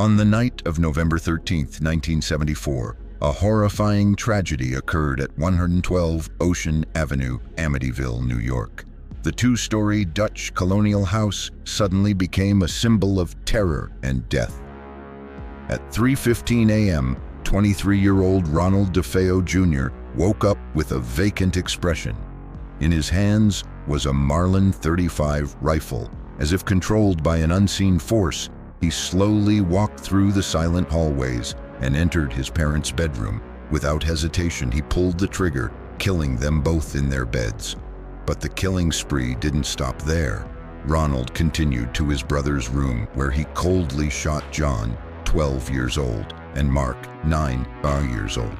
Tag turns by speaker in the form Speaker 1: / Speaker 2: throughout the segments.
Speaker 1: On the night of November 13, 1974, a horrifying tragedy occurred at 112 Ocean Avenue, Amityville, New York. The two-story Dutch colonial house suddenly became a symbol of terror and death. At 3:15 a.m., 23-year-old Ronald DeFeo Jr. woke up with a vacant expression. In his hands was a Marlin .35 rifle. As if controlled by an unseen force, he slowly walked through the silent hallways and entered his parents' bedroom. Without hesitation, he pulled the trigger, killing them both in their beds. But the killing spree didn't stop there. Ronald continued to his brother's room, where he coldly shot John, 12 years old, and Mark, 9 years old.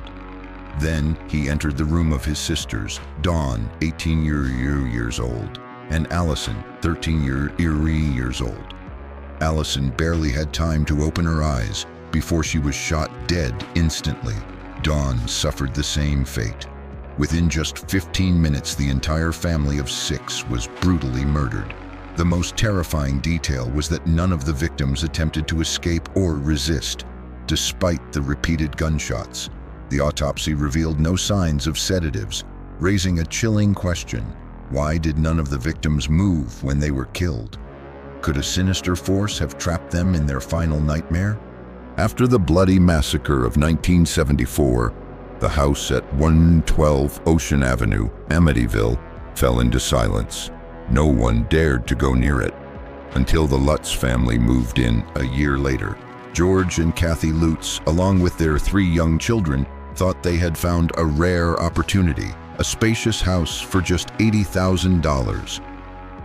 Speaker 1: Then he entered the room of his sisters, Dawn, 18 years old, and Allison, 13 years old. Allison barely had time to open her eyes before she was shot dead instantly. Dawn suffered the same fate. Within just 15 minutes, the entire family of 6 was brutally murdered. The most terrifying detail was that none of the victims attempted to escape or resist, despite the repeated gunshots. The autopsy revealed no signs of sedatives, raising a chilling question: why did none of the victims move when they were killed? Could a sinister force have trapped them in their final nightmare? After the bloody massacre of 1974, the house at 112 Ocean Avenue, Amityville, fell into silence. No one dared to go near it until the Lutz family moved in a year later. George and Kathy Lutz, along with their 3 young children, thought they had found a rare opportunity, a spacious house for just $80,000.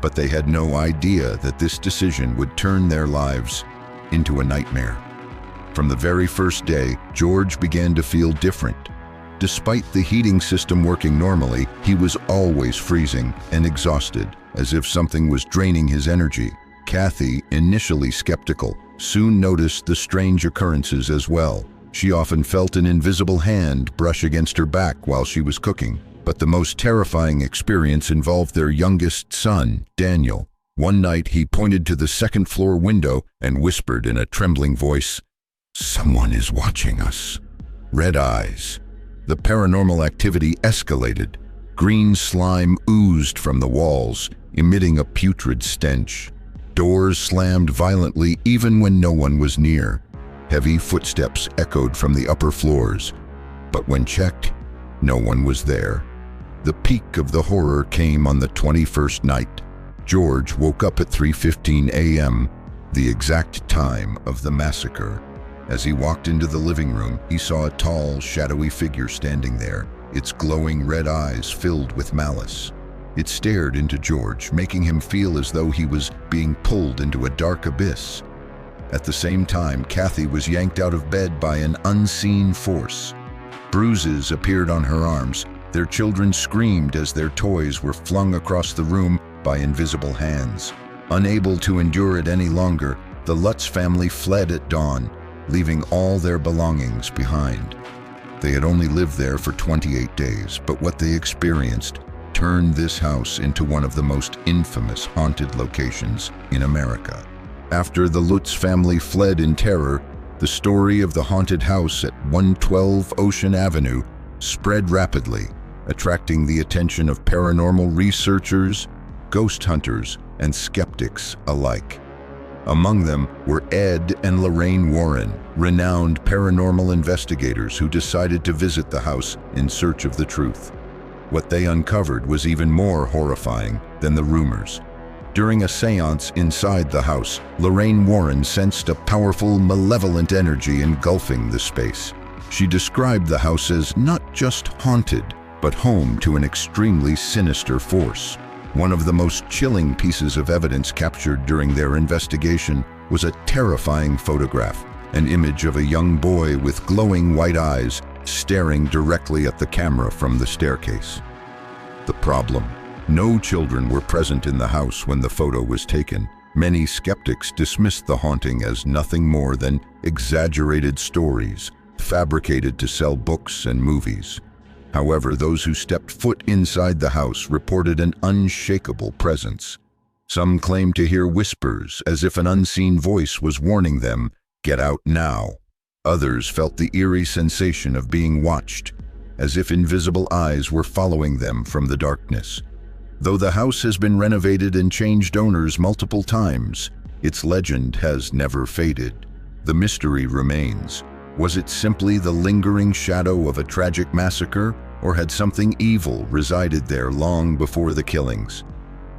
Speaker 1: But they had no idea that this decision would turn their lives into a nightmare. From the very first day, George began to feel different. Despite the heating system working normally, he was always freezing and exhausted, as if something was draining his energy. Kathy, initially skeptical, soon noticed the strange occurrences as well. She often felt an invisible hand brush against her back while she was cooking. But the most terrifying experience involved their youngest son, Daniel. One night, he pointed to the second-floor window and whispered in a trembling voice, "Someone is watching us." Red eyes. The paranormal activity escalated. Green slime oozed from the walls, emitting a putrid stench. Doors slammed violently even when no one was near. Heavy footsteps echoed from the upper floors. But when checked, no one was there. The peak of the horror came on the 21st night. George woke up at 3:15 a.m., the exact time of the massacre. As he walked into the living room, he saw a tall, shadowy figure standing there, its glowing red eyes filled with malice. It stared into George, making him feel as though he was being pulled into a dark abyss. At the same time, Kathy was yanked out of bed by an unseen force. Bruises appeared on her arms. Their children screamed as their toys were flung across the room by invisible hands. Unable to endure it any longer, the Lutz family fled at dawn, leaving all their belongings behind. They had only lived there for 28 days, but what they experienced turned this house into one of the most infamous haunted locations in America. After the Lutz family fled in terror, the story of the haunted house at 112 Ocean Avenue spread rapidly, attracting the attention of paranormal researchers, ghost hunters, and skeptics alike. Among them were Ed and Lorraine Warren, renowned paranormal investigators who decided to visit the house in search of the truth. What they uncovered was even more horrifying than the rumors. During a seance inside the house, Lorraine Warren sensed a powerful, malevolent energy engulfing the space. She described the house as not just haunted, but home to an extremely sinister force. One of the most chilling pieces of evidence captured during their investigation was a terrifying photograph, an image of a young boy with glowing white eyes staring directly at the camera from the staircase. The problem: no children were present in the house when the photo was taken. Many skeptics dismissed the haunting as nothing more than exaggerated stories, fabricated to sell books and movies. However, those who stepped foot inside the house reported an unshakable presence. Some claimed to hear whispers, as if an unseen voice was warning them, "Get out now." Others felt the eerie sensation of being watched, as if invisible eyes were following them from the darkness. Though the house has been renovated and changed owners multiple times, its legend has never faded. The mystery remains. Was it simply the lingering shadow of a tragic massacre, or had something evil resided there long before the killings?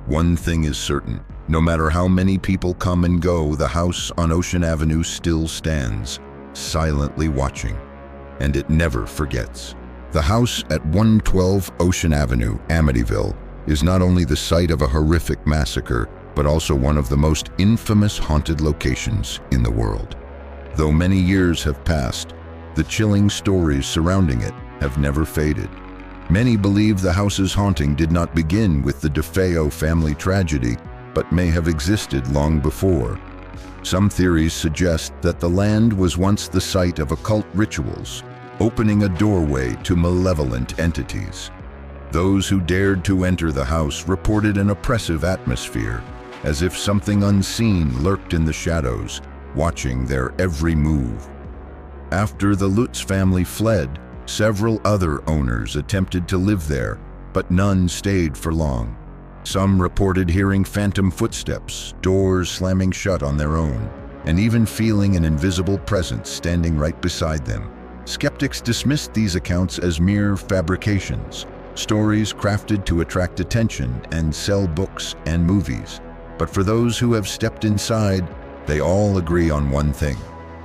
Speaker 1: One thing is certain: no matter how many people come and go, the house on Ocean Avenue still stands, silently watching, and it never forgets. The house at 112 Ocean Avenue, Amityville, is not only the site of a horrific massacre, but also one of the most infamous haunted locations in the world. Though many years have passed, the chilling stories surrounding it have never faded. Many believe the house's haunting did not begin with the DeFeo family tragedy, but may have existed long before. Some theories suggest that the land was once the site of occult rituals, opening a doorway to malevolent entities. Those who dared to enter the house reported an oppressive atmosphere, as if something unseen lurked in the shadows, watching their every move. After the Lutz family fled, several other owners attempted to live there, but none stayed for long. Some reported hearing phantom footsteps, doors slamming shut on their own, and even feeling an invisible presence standing right beside them. Skeptics dismissed these accounts as mere fabrications, stories crafted to attract attention and sell books and movies. But for those who have stepped inside, they all agree on one thing: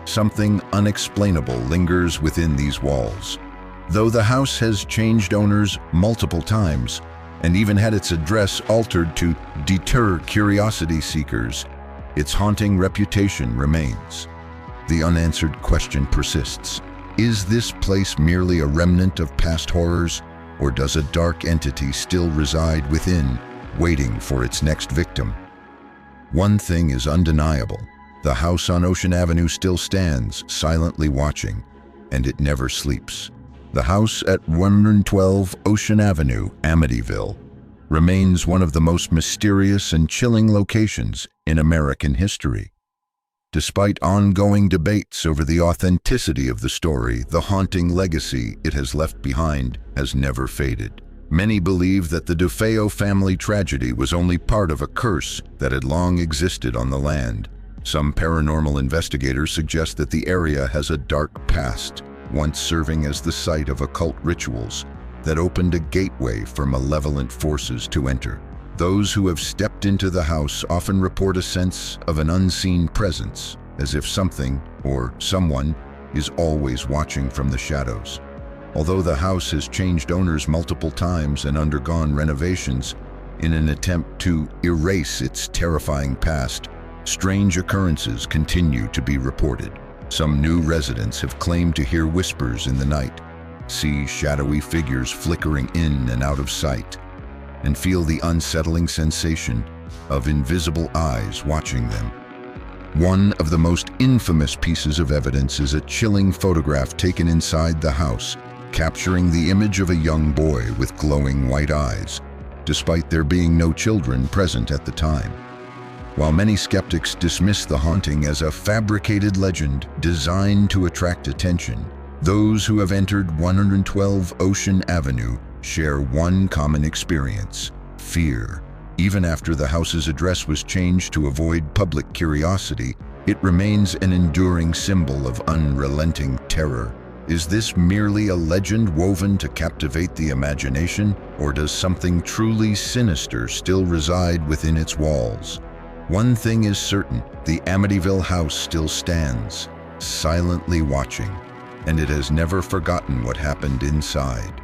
Speaker 1: something unexplainable lingers within these walls. Though the house has changed owners multiple times, and even had its address altered to deter curiosity seekers, its haunting reputation remains. The unanswered question persists: is this place merely a remnant of past horrors, or does a dark entity still reside within, waiting for its next victim? One thing is undeniable: the house on Ocean Avenue still stands, silently watching, and it never sleeps. The house at 112 Ocean Avenue, Amityville, remains one of the most mysterious and chilling locations in American history. Despite ongoing debates over the authenticity of the story, the haunting legacy it has left behind has never faded. Many believe that the DeFeo family tragedy was only part of a curse that had long existed on the land. Some paranormal investigators suggest that the area has a dark past, once serving as the site of occult rituals that opened a gateway for malevolent forces to enter. Those who have stepped into the house often report a sense of an unseen presence, as if something or someone is always watching from the shadows. Although the house has changed owners multiple times and undergone renovations in an attempt to erase its terrifying past, strange occurrences continue to be reported. Some new residents have claimed to hear whispers in the night, see shadowy figures flickering in and out of sight, and feel the unsettling sensation of invisible eyes watching them. One of the most infamous pieces of evidence is a chilling photograph taken inside the house, capturing the image of a young boy with glowing white eyes, despite there being no children present at the time. While many skeptics dismiss the haunting as a fabricated legend designed to attract attention, those who have entered 112 Ocean Avenue share one common experience: fear. Even after the house's address was changed to avoid public curiosity, it remains an enduring symbol of unrelenting terror. Is this merely a legend woven to captivate the imagination, or does something truly sinister still reside within its walls? One thing is certain: the Amityville house still stands, silently watching, and it has never forgotten what happened inside.